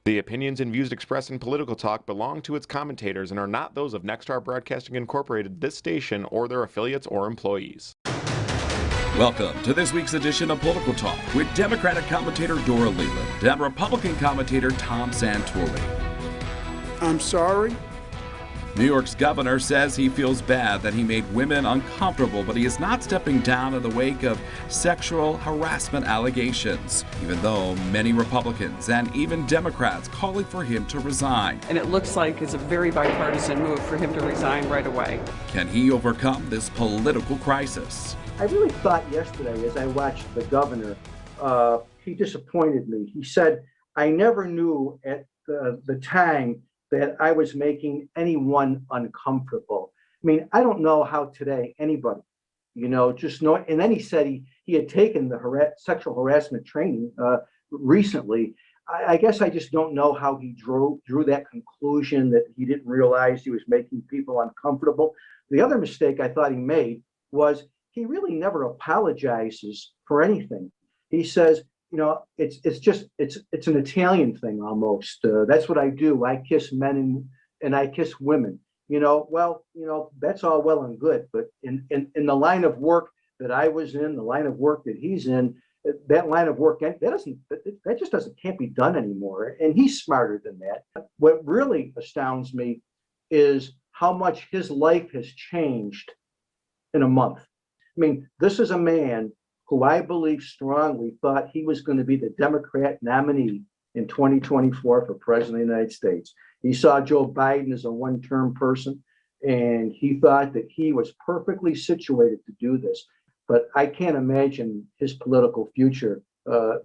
The opinions and views expressed in Political Talk belong to its commentators and are not those of Nexstar Broadcasting Incorporated, this station, or their affiliates or employees. Welcome to this week's edition of Political Talk with Democratic commentator Dora Leland and Republican commentator Tom Santulli. I'm sorry? New York's governor says he feels bad that he made women uncomfortable, but he is not stepping down in the wake of sexual harassment allegations, even though many Republicans and even Democrats calling for him to resign. And it looks like it's a very bipartisan move for him to resign right away. Can he overcome this political crisis? I really thought yesterday as I watched the governor, he disappointed me. He said, I never knew at the time that I was making anyone uncomfortable. I mean, I don't know how today anybody, just know. And then he said he had taken the sexual harassment training recently. I guess I just don't know how he drew that conclusion that he didn't realize he was making people uncomfortable. The other mistake I thought he made was he really never apologizes for anything. He says, it's an Italian thing almost. That's what I do. I kiss men and I kiss women. That's all well and good. But in the line of work that I was in, the line of work that he's in, that line of work can't be done anymore. And he's smarter than that. What really astounds me is how much his life has changed in a month. I mean, this is a man who I believe strongly thought he was going to be the Democrat nominee in 2024 for president of the United States. He saw Joe Biden as a one-term person, and he thought that he was perfectly situated to do this. But I can't imagine his political future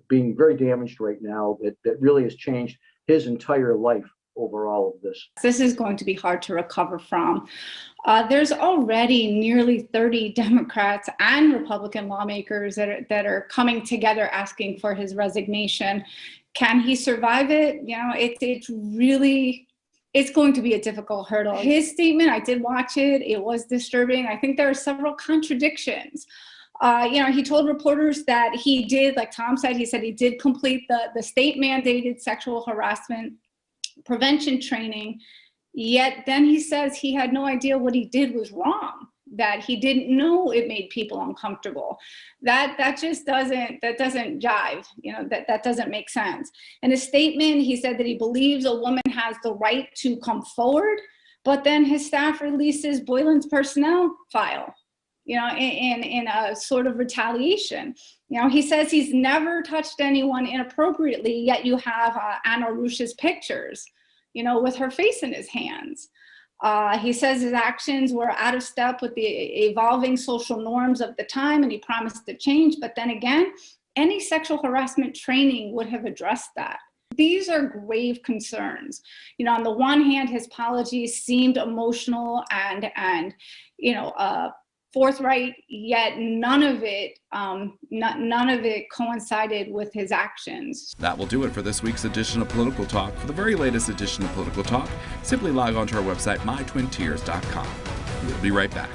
being very damaged right now. That really has changed his entire life over all of this. This is going to be hard to recover from. There's already nearly 30 Democrats and Republican lawmakers that are coming together asking for his resignation. Can he survive it? It's going to be a difficult hurdle. His statement, I did watch it. It was disturbing. I think there are several contradictions. He told reporters that he did, like Tom said, he did complete the state-mandated sexual harassment prevention training, yet then he says he had no idea what he did was wrong, that he didn't know it made people uncomfortable. That just doesn't jive, that doesn't make sense. In a statement, he said that he believes a woman has the right to come forward, but then his staff releases Boylan's personnel file, in a sort of retaliation. He says he's never touched anyone inappropriately, yet you have Anna Rush's pictures, with her face in his hands. He says his actions were out of step with the evolving social norms of the time, and he promised to change. But then again, any sexual harassment training would have addressed that. These are grave concerns. On the one hand, his apologies seemed emotional and forthright, yet none of it coincided with his actions. That will do it for this week's edition of Political Talk. For the very latest edition of Political Talk, simply log on to our website, mytwintiers.com. We'll be right back.